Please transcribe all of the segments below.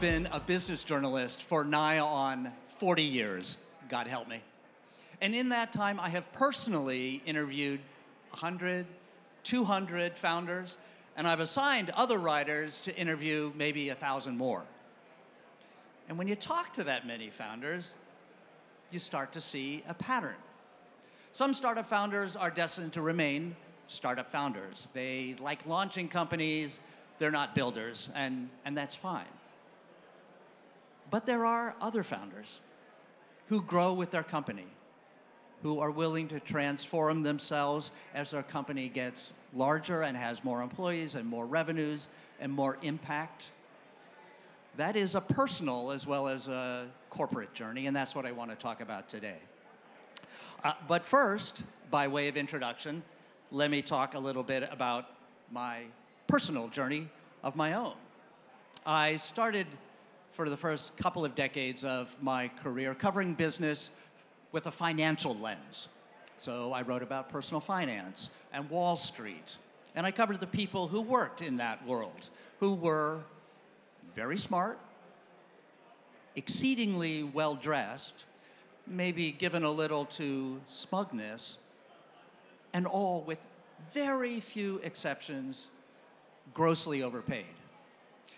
been a business journalist for nigh on 40 years, God help me. And in that time, I have personally interviewed 100, 200 founders, and I've assigned other writers to interview maybe 1,000 more. And when you talk to that many founders, you start to see a pattern. Some startup founders are destined to remain startup founders. They like launching companies, they're not builders, and that's fine. But there are other founders who grow with their company, who are willing to transform themselves as their company gets larger and has more employees and more revenues and more impact. That is a personal as well as a corporate journey, and that's what I want to talk about today. But first, by way of introduction, let me talk a little bit about my personal journey of my own. I started for the first couple of decades of my career covering business with a financial lens. So I wrote about personal finance and Wall Street, and I covered the people who worked in that world, who were very smart, exceedingly well-dressed, maybe given a little to smugness, and all, with very few exceptions, grossly overpaid.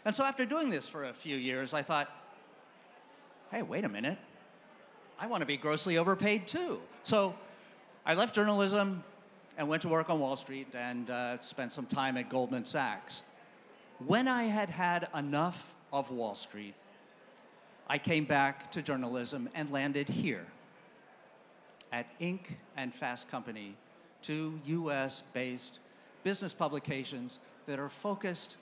And so after doing this for a few years, I thought, hey, wait a minute. I want to be grossly overpaid too. So I left journalism and went to work on Wall Street and spent some time at Goldman Sachs. When I had had enough of Wall Street, I came back to journalism and landed here at Inc. and Fast Company, two US-based business publications that are focused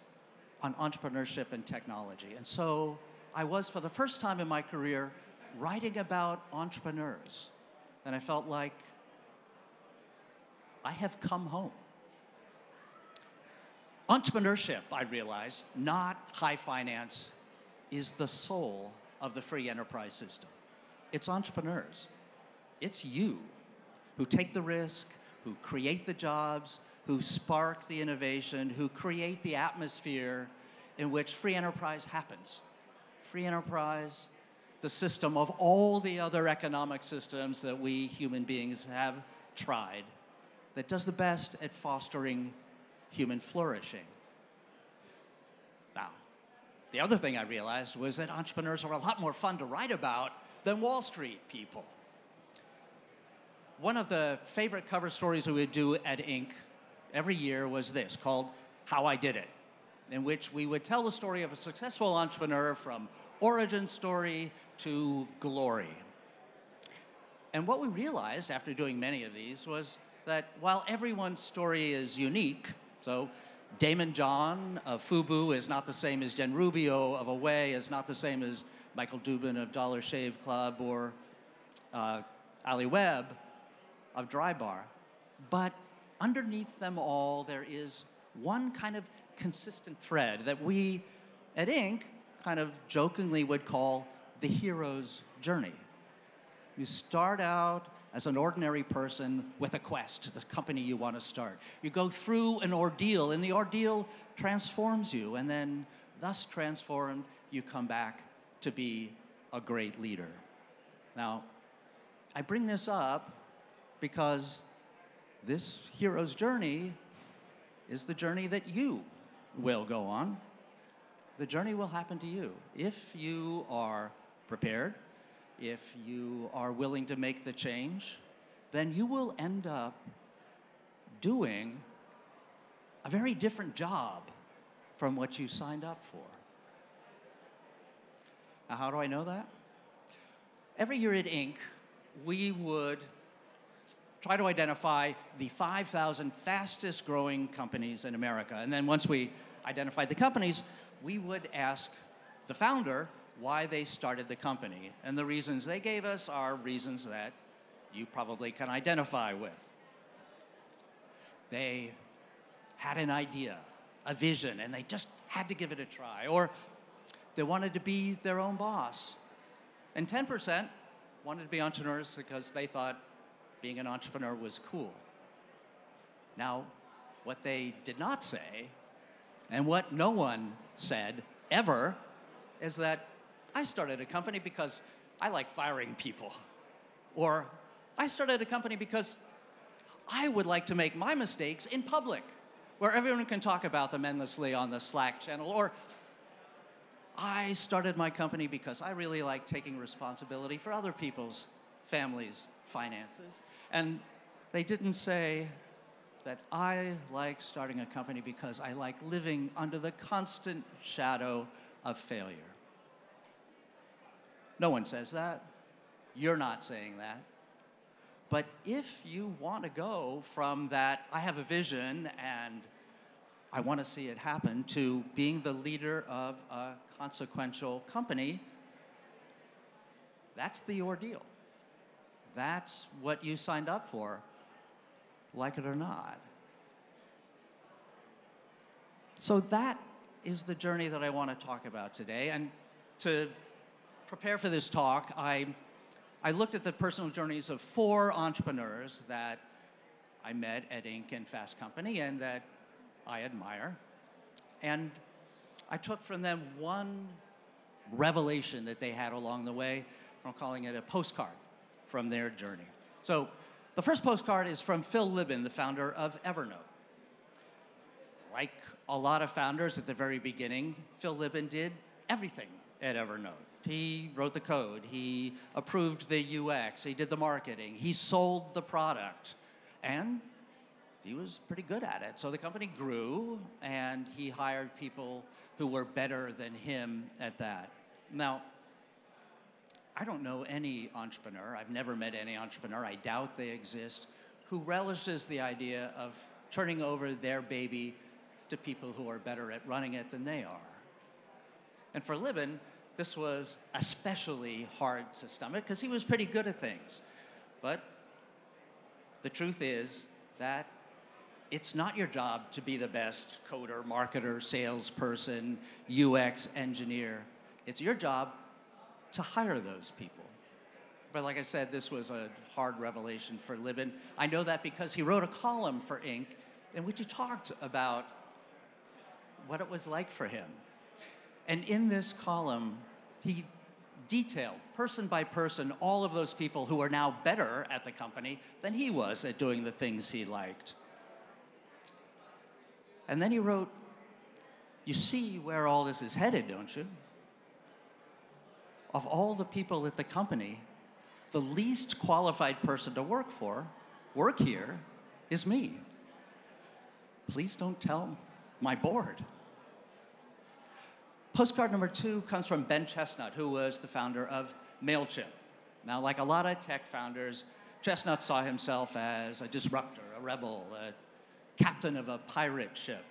on entrepreneurship and technology. And so I was, for the first time in my career, writing about entrepreneurs. And I felt like I have come home. Entrepreneurship, I realized, not high finance, is the soul of the free enterprise system. It's entrepreneurs. It's you who take the risk, who create the jobs, who spark the innovation, who create the atmosphere in which free enterprise happens. Free enterprise, the system of all the other economic systems that we human beings have tried, that does the best at fostering human flourishing. Now, the other thing I realized was that entrepreneurs are a lot more fun to write about than Wall Street people. One of the favorite cover stories we would do at Inc. every year was this, called How I Did It, in which we would tell the story of a successful entrepreneur from origin story to glory. And what we realized after doing many of these was that while everyone's story is unique, so Damon John of FUBU is not the same as Jen Rubio of Away, is not the same as Michael Dubin of Dollar Shave Club, or Ali Webb of Drybar. But underneath them all, there is one kind of consistent thread that we at Inc. kind of jokingly would call the hero's journey. You start out as an ordinary person with a quest, the company you want to start. You go through an ordeal, and the ordeal transforms you, and then, thus transformed, you come back to be a great leader. Now, I bring this up because this hero's journey is the journey that you will go on. The journey will happen to you if you are prepared, if you are willing to make the change. Then you will end up doing a very different job from what you signed up for. Now, how do I know that? Every year at Inc., we would try to identify the 5,000 fastest growing companies in America. And then once we identified the companies, we would ask the founder why they started the company. And the reasons they gave us are reasons that you probably can identify with. They had an idea, a vision, and they just had to give it a try. Or they wanted to be their own boss. And 10% wanted to be entrepreneurs because they thought being an entrepreneur was cool. Now, what they did not say, and what no one said ever, is that I started a company because I like firing people. Or I started a company because I would like to make my mistakes in public, where everyone can talk about them endlessly on the Slack channel. Or I started my company because I really like taking responsibility for other people's families' finances. And they didn't say that I like starting a company because I like living under the constant shadow of failure. No one says that. You're not saying that. But if you want to go from that, I have a vision and I want to see it happen, to being the leader of a consequential company, that's the ordeal. That's what you signed up for, like it or not. So that is the journey that I want to talk about today. And to prepare for this talk, I looked at the personal journeys of 4 entrepreneurs that I met at Inc. and Fast Company and that I admire. And I took from them one revelation that they had along the way. I'm calling it a postcard from their journey. So the first postcard is from Phil Libin, the founder of Evernote. Like a lot of founders at the very beginning, Phil Libin did everything at Evernote. He wrote the code, he approved the UX, he did the marketing, he sold the product, and he was pretty good at it. So the company grew, and he hired people who were better than him at that. Now, I don't know any entrepreneur, I've never met any entrepreneur, I doubt they exist, who relishes the idea of turning over their baby to people who are better at running it than they are. And for Libin, this was especially hard to stomach because he was pretty good at things. But the truth is that it's not your job to be the best coder, marketer, salesperson, UX engineer. It's your job to hire those people. But like I said, this was a hard revelation for Libin. I know that because he wrote a column for Inc. in which he talked about what it was like for him. And in this column, he detailed, person by person, all of those people who are now better at the company than he was at doing the things he liked. And then he wrote, you see where all this is headed, don't you? Of all the people at the company, the least qualified person to work here, is me. Please don't tell my board. Postcard number 2 comes from Ben Chestnut, who was the founder of MailChimp. Now, like a lot of tech founders, Chestnut saw himself as a disruptor, a rebel, a captain of a pirate ship.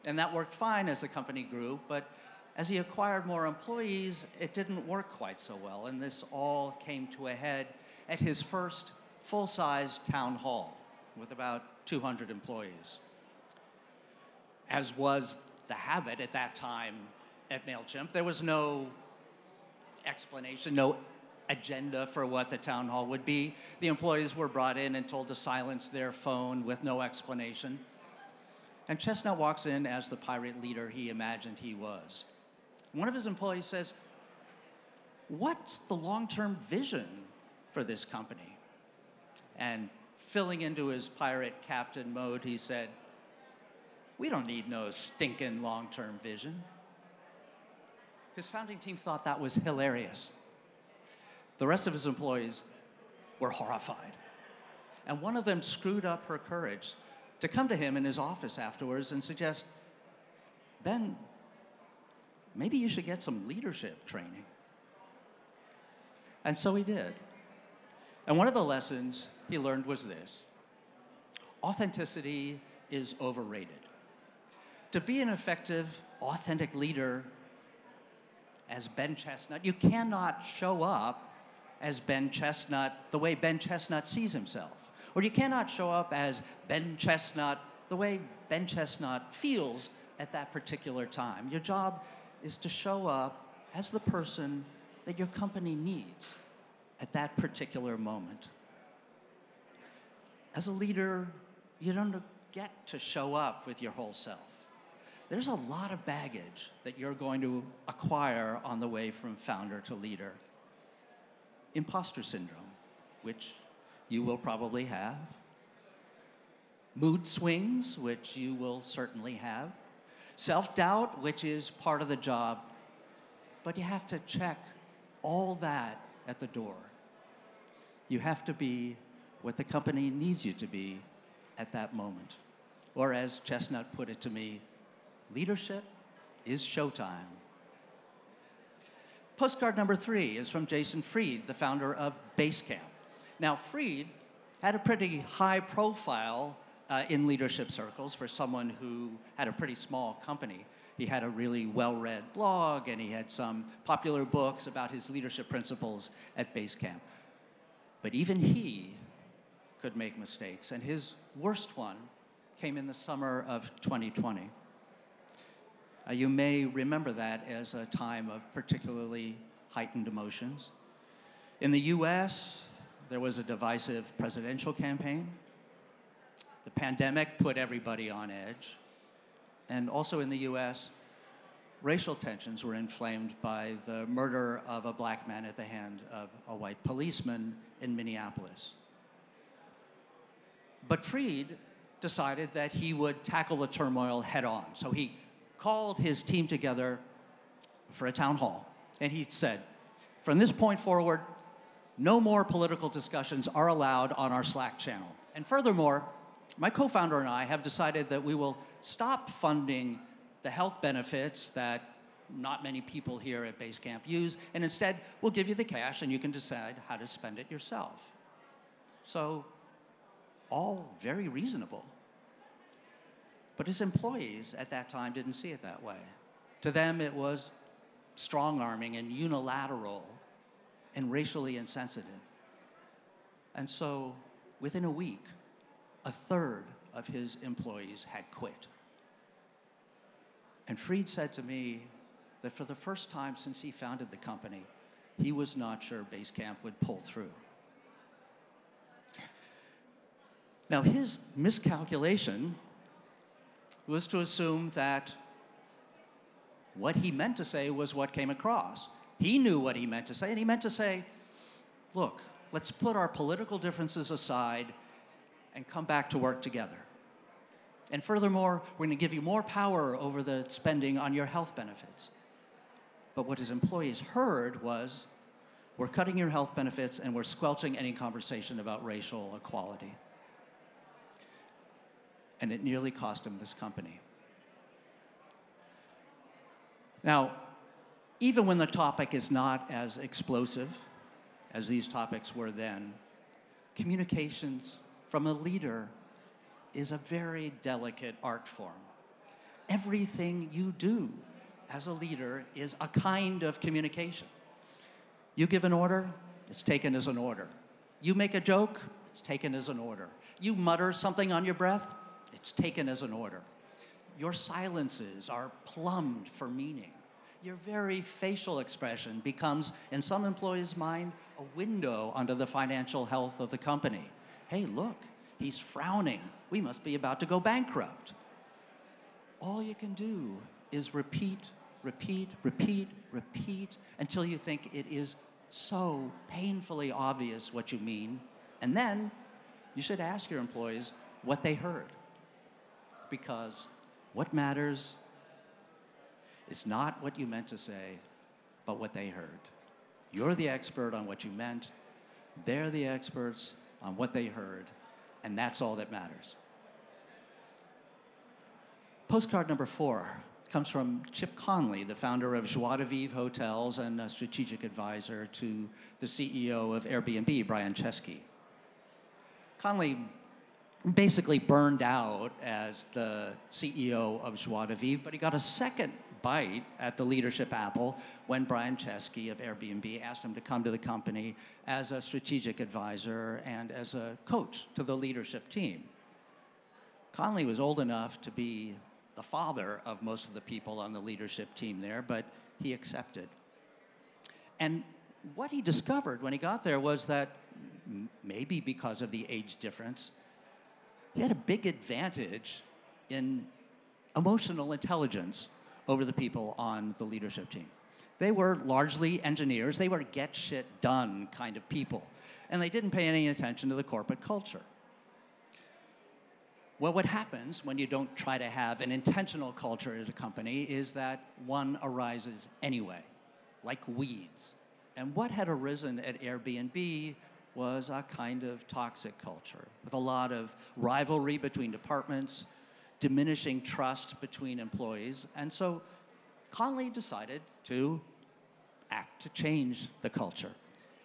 And that worked fine as the company grew, but as he acquired more employees, it didn't work quite so well. And this all came to a head at his first full-size town hall with about 200 employees. As was the habit at that time at MailChimp, there was no explanation, no agenda for what the town hall would be. The employees were brought in and told to silence their phone with no explanation. And Chestnut walks in as the pirate leader he imagined he was. One of his employees says, "What's the long-term vision for this company?" And filling into his pirate captain mode, he said, "We don't need no stinking long-term vision." His founding team thought that was hilarious. The rest of his employees were horrified. And one of them screwed up her courage to come to him in his office afterwards and suggest, "Ben, maybe you should get some leadership training." And so he did. And one of the lessons he learned was this: authenticity is overrated. To be an effective, authentic leader as Ben Chestnut, you cannot show up as Ben Chestnut the way Ben Chestnut sees himself. Or you cannot show up as Ben Chestnut the way Ben Chestnut feels at that particular time. Your job is to show up as the person that your company needs at that particular moment. As a leader, you don't get to show up with your whole self. there's a lot of baggage that you're going to acquire on the way from founder to leader. Imposter syndrome, which you will probably have. Mood swings, which you will certainly have. Self-doubt, which is part of the job. But you have to check all that at the door. You have to be what the company needs you to be at that moment. Or as Chestnut put it to me, leadership is showtime. Postcard number 3 is from Jason Fried, the founder of Basecamp. Now, Fried had a pretty high profile in leadership circles for someone who had a pretty small company. He had a really well-read blog, and he had some popular books about his leadership principles at Basecamp. But even he could make mistakes, and his worst one came in the summer of 2020. You may remember that as a time of particularly heightened emotions. In the US, there was a divisive presidential campaign. The pandemic put everybody on edge. And also in the US, racial tensions were inflamed by the murder of a black man at the hand of a white policeman in Minneapolis. But Fried decided that he would tackle the turmoil head on. So he called his team together for a town hall. And he said, from this point forward, no more political discussions are allowed on our Slack channel. And furthermore, my co-founder and I have decided that we will stop funding the health benefits that not many people here at Basecamp use, and instead we'll give you the cash and you can decide how to spend it yourself. So, all very reasonable. But his employees at that time didn't see it that way. To them, it was strong-arming and unilateral and racially insensitive. And so, within a week, a third of his employees had quit. And Fried said to me that for the first time since he founded the company, he was not sure Basecamp would pull through. Now, his miscalculation was to assume that what he meant to say was what came across. He knew what he meant to say, and he meant to say, look, let's put our political differences aside and come back to work together. And furthermore, we're going to give you more power over the spending on your health benefits. But what his employees heard was, we're cutting your health benefits and we're squelching any conversation about racial equality. And it nearly cost him this company. Now, even when the topic is not as explosive as these topics were then, communications from a leader is a very delicate art form. Everything you do as a leader is a kind of communication. You give an order, it's taken as an order. You make a joke, it's taken as an order. You mutter something on your breath, it's taken as an order. Your silences are plumbed for meaning. Your very facial expression becomes, in some employees' mind, a window onto the financial health of the company. Hey, look, he's frowning. We must be about to go bankrupt. All you can do is repeat, repeat, repeat, repeat until you think it is so painfully obvious what you mean. And then you should ask your employees what they heard. Because what matters is not what you meant to say, but what they heard. You're the expert on what you meant. They're the experts on what they heard. And that's all that matters. Postcard number 4 comes from Chip Conley, the founder of Joie de Vivre Hotels and a strategic advisor to the CEO of Airbnb, Brian Chesky. Conley basically burned out as the CEO of Joie de Vivre, but he got a second bite at the leadership apple when Brian Chesky of Airbnb asked him to come to the company as a strategic advisor and as a coach to the leadership team. Conley was old enough to be the father of most of the people on the leadership team there, but he accepted. And what he discovered when he got there was that maybe because of the age difference, he had a big advantage in emotional intelligence over the people on the leadership team. They were largely engineers. They were get shit done kind of people. And they didn't pay any attention to the corporate culture. Well, what happens when you don't try to have an intentional culture at a company is that one arises anyway, like weeds. And what had arisen at Airbnb was a kind of toxic culture with a lot of rivalry between departments, diminishing trust between employees. And so Conley decided to act to change the culture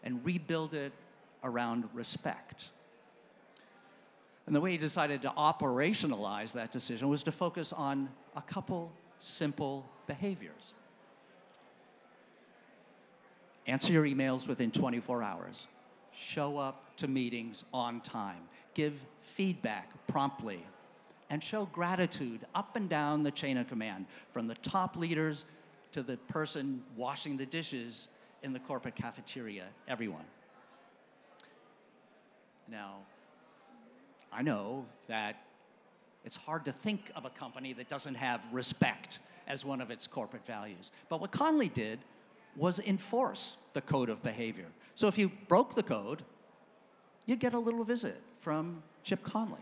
and rebuild it around respect. And the way he decided to operationalize that decision was to focus on a couple simple behaviors. Answer your emails within 24 hours. Show up to meetings on time. Give feedback promptly. And show gratitude up and down the chain of command, from the top leaders to the person washing the dishes in the corporate cafeteria, everyone. Now, I know that it's hard to think of a company that doesn't have respect as one of its corporate values. But what Conley did was enforce the code of behavior. So if you broke the code, you'd get a little visit from Chip Conley.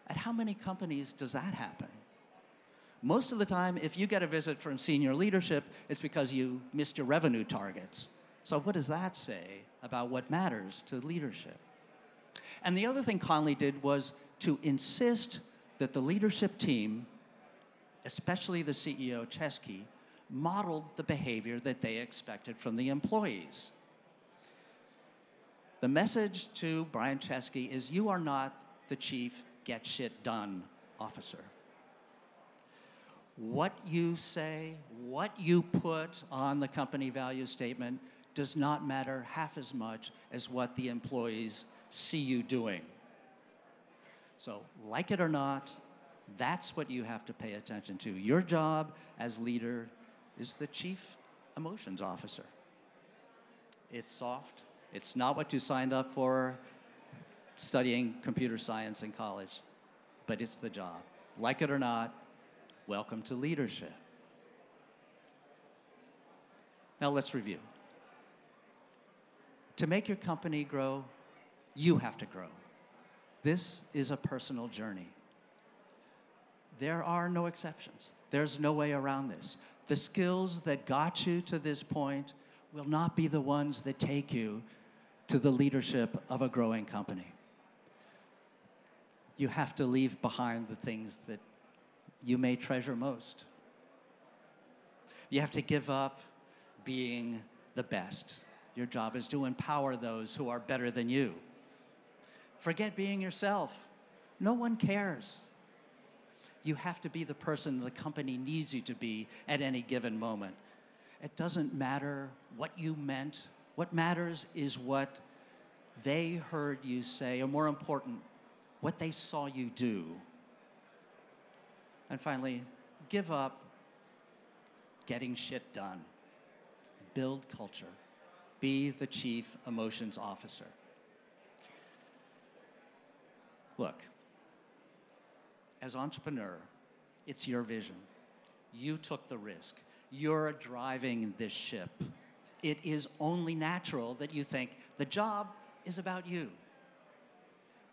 At how many companies does that happen? Most of the time, if you get a visit from senior leadership, it's because you missed your revenue targets. So what does that say about what matters to leadership? And the other thing Conley did was to insist that the leadership team, especially the CEO, Chesky, modeled the behavior that they expected from the employees. The message to Brian Chesky is, you are not the chief get shit done officer. What you say, what you put on the company value statement does not matter half as much as what the employees see you doing. So, like it or not, that's what you have to pay attention to. Your job as leader is the chief emotions officer. It's soft. It's not what you signed up for studying computer science in college, but it's the job. Like it or not, welcome to leadership. Now let's review. To make your company grow, you have to grow. This is a personal journey. There are no exceptions. There's no way around this. The skills that got you to this point will not be the ones that take you to the leadership of a growing company. You have to leave behind the things that you may treasure most. You have to give up being the best. Your job is to empower those who are better than you. Forget being yourself. No one cares. You have to be the person the company needs you to be at any given moment. It doesn't matter what you meant. What matters is what they heard you say, or more important, what they saw you do. And finally, give up getting shit done. Build culture. Be the chief emotions officer. Look, as entrepreneur, it's your vision. You took the risk. You're driving this ship. It is only natural that you think the job is about you.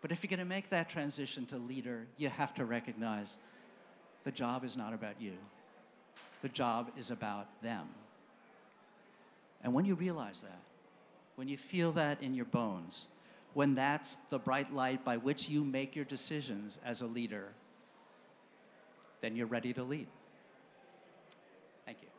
But if you're going to make that transition to leader, you have to recognize the job is not about you. The job is about them. And when you realize that, when you feel that in your bones, when that's the bright light by which you make your decisions as a leader, then you're ready to lead. Thank you.